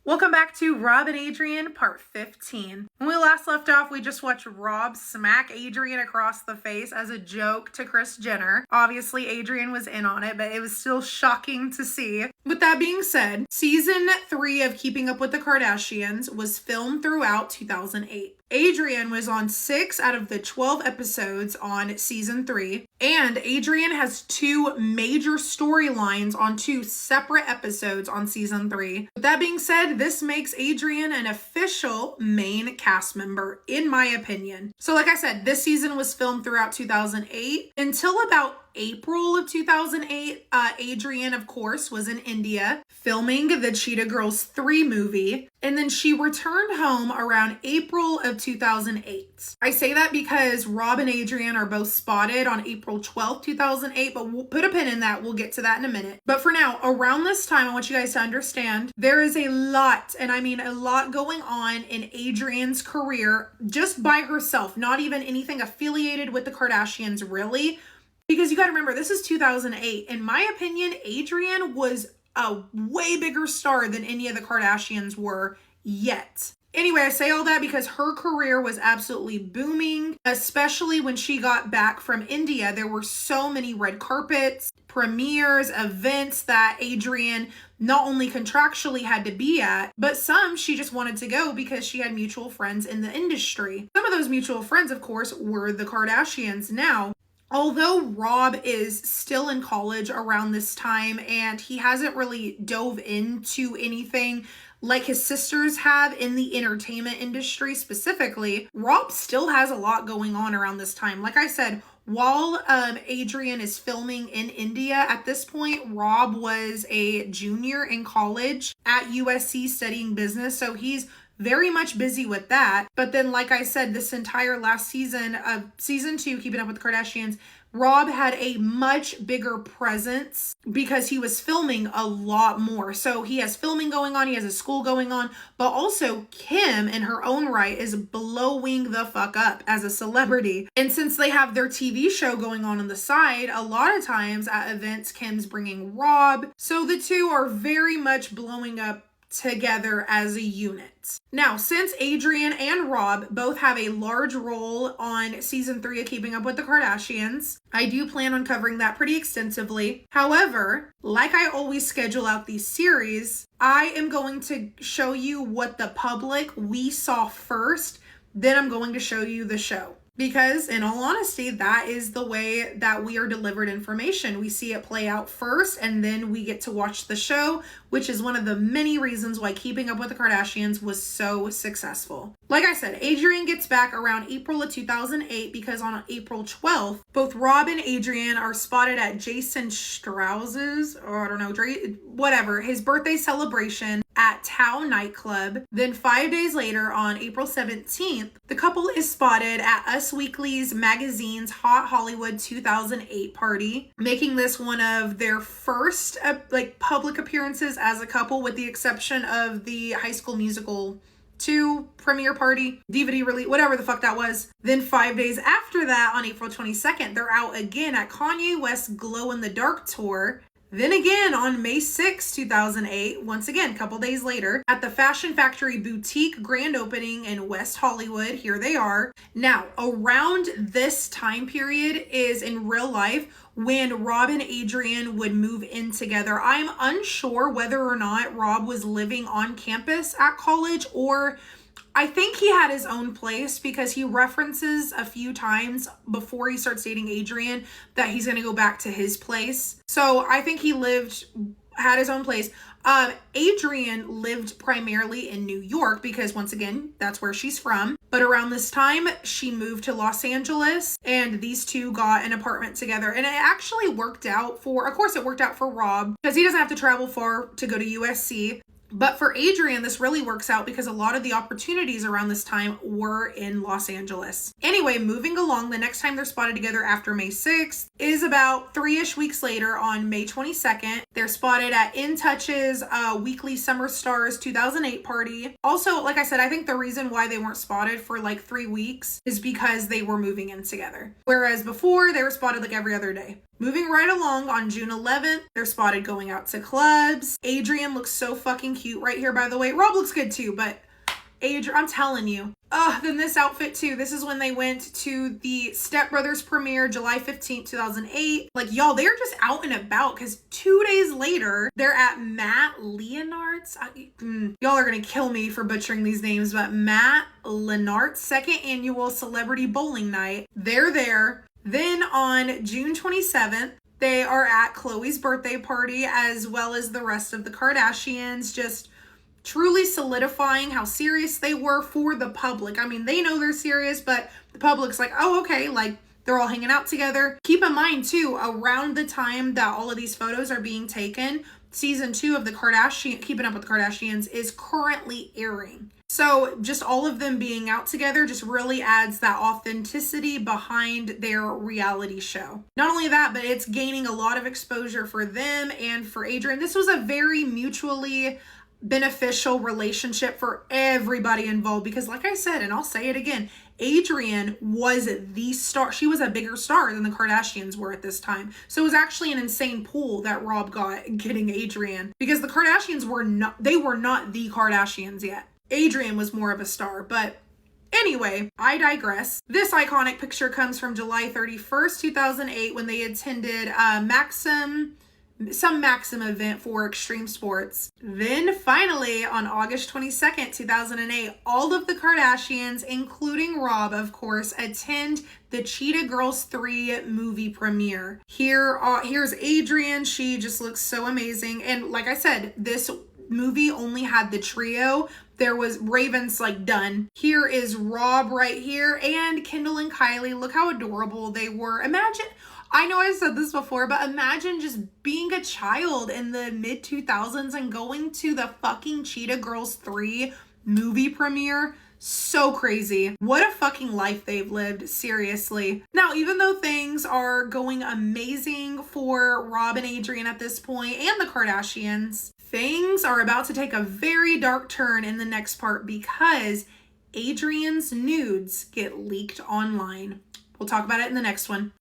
Welcome back to Rob and Adrian, part 15. When we last left off, we just watched Rob smack Adrian across the face as a joke to Kris Jenner. Obviously, Adrian was in on it, but it was still shocking to see. With that being said, season 3 of Keeping Up with the Kardashians was filmed throughout 2008. Adrian was on 6 out of the 12 episodes on season 3, and Adrian has 2 major storylines on 2 separate episodes on season 3. With that being said, this makes Adrian an official main cast member, in my opinion. So like I said, this season was filmed throughout 2008 until about April of 2008. Adrian, of course, was in India filming the Cheetah Girls 3 movie, and then she returned home around April of 2008. I say that because Rob and Adrian are both spotted on April 12th, 2008, but we'll put a pin in that. We'll get to that in a minute. But for now, around this time, I want you guys to understand there is a lot, and I mean a lot, going on in Adrian's career just by herself, not even anything affiliated with the Kardashians, really. Because you got to remember, this is 2008. In my opinion, Adrian was a way bigger star than any of the Kardashians were yet. Anyway, I say all that because her career was absolutely booming, especially when she got back from India. There were so many red carpets, premieres, events that Adrian not only contractually had to be at, but some she just wanted to go because she had mutual friends in the industry. Some of those mutual friends, of course, were the Kardashians. Now, although Rob is still in college around this time and he hasn't really dove into anything like his sisters have in the entertainment industry specifically, Rob still has a lot going on around this time. Like I said, while Adrian is filming in India at this point, Rob was a junior in college at USC studying business, so he's very much busy with that. But then, like I said, this entire last season of season 2, Keeping Up with the Kardashians, Rob had a much bigger presence because he was filming a lot more. So he has filming going on, he has a school going on, but also Kim in her own right is blowing the fuck up as a celebrity. And since they have their TV show going on the side, a lot of times at events, Kim's bringing Rob. So the two are very much blowing up together as a unit. Now, since Adrian and Rob both have a large role on season 3 of Keeping Up with the Kardashians, I do plan on covering that pretty extensively. However, like I always schedule out these series, I am going to show you what the public we saw first, then I'm going to show you the show. Because in all honesty, that is the way that we are delivered information. We see it play out first and then we get to watch the show, which is one of the many reasons why Keeping Up with the Kardashians was so successful. Like I said, Adrian gets back around April of 2008 because on April 12th, both Rob and Adrian are spotted at Jason Strauss's, or I don't know, whatever, his birthday celebration at Tao nightclub. Then 5 days later, on April 17th, the couple is spotted at Us Weekly's magazine's Hot Hollywood 2008 party, making this one of their first public appearances as a couple, with the exception of the High School Musical 2 premiere party, DVD release, whatever the fuck that was. Then 5 days after that, on April 22nd, they're out again at Kanye West's Glow in the Dark tour. Then again on May 6, 2008, once again, a couple days later, at the Fashion Factory Boutique grand opening in West Hollywood. Here they are. Now, around this time period is in real life when Rob and Adrian would move in together. I'm unsure whether or not Rob was living on campus at college, or I think he had his own place because he references a few times before he starts dating Adrian that he's going to go back to his place. So I think he had his own place. Adrian lived primarily in New York because, once again, that's where she's from. But around this time, she moved to Los Angeles and these two got an apartment together. And it actually worked out of course it worked out for Rob because he doesn't have to travel far to go to USC. But for Adrian, this really works out because a lot of the opportunities around this time were in Los Angeles. Anyway, moving along, the next time they're spotted together after May 6th is about 3-ish weeks later on May 22nd. They're spotted at In Touch's Weekly Summer Stars 2008 party. Also, like I said, I think the reason why they weren't spotted for like 3 weeks is because they were moving in together. Whereas before, they were spotted like every other day. Moving right along, on June 11th, they're spotted going out to clubs. Adrian looks so fucking cute right here, by the way. Rob looks good too, but I'm telling you. Then this outfit too. This is when they went to the Step Brothers premiere, July 15th, 2008. Like, y'all, they're just out and about because 2 days later, they're at Matt Leonard's. Y'all are going to kill me for butchering these names, but Matt Leonard's second annual celebrity bowling night. They're there. Then on June 27th, they are at Khloe's birthday party, as well as the rest of the Kardashians, just truly solidifying how serious they were for the public. I mean, they know they're serious, but the public's like, oh, okay, like they're all hanging out together. Keep in mind too, around the time that all of these photos are being taken, season 2 of the Keeping Up with the Kardashians is currently airing. So just all of them being out together just really adds that authenticity behind their reality show. Not only that, but it's gaining a lot of exposure for them and for Adrian. This was a very mutually beneficial relationship for everybody involved because, like I said, and I'll say it again, Adrian was the star. She was a bigger star than the Kardashians were at this time. So it was actually an insane pull that Rob got getting Adrian, because the Kardashians were not the Kardashians yet. Adrian was more of a star, but anyway, I digress. This iconic picture comes from July 31st, 2008, when they attended some Maxim event for extreme sports. Then finally, on August 22nd, 2008, all of the Kardashians, including Rob, of course, attend the Cheetah Girls 3 movie premiere. Here's Adrian. She just looks so amazing. And like I said, this movie only had the trio. There was Raven's like done. Here is Rob right here, and Kendall and Kylie. Look how adorable they were. Imagine, I know I've said this before, but imagine just being a child in the mid 2000s and going to the fucking Cheetah Girls 3 movie premiere. So crazy. What a fucking life they've lived, seriously. Now, even though things are going amazing for Rob and Adrian at this point, and the Kardashians, things are about to take a very dark turn in the next part because Adrian's nudes get leaked online. We'll talk about it in the next one.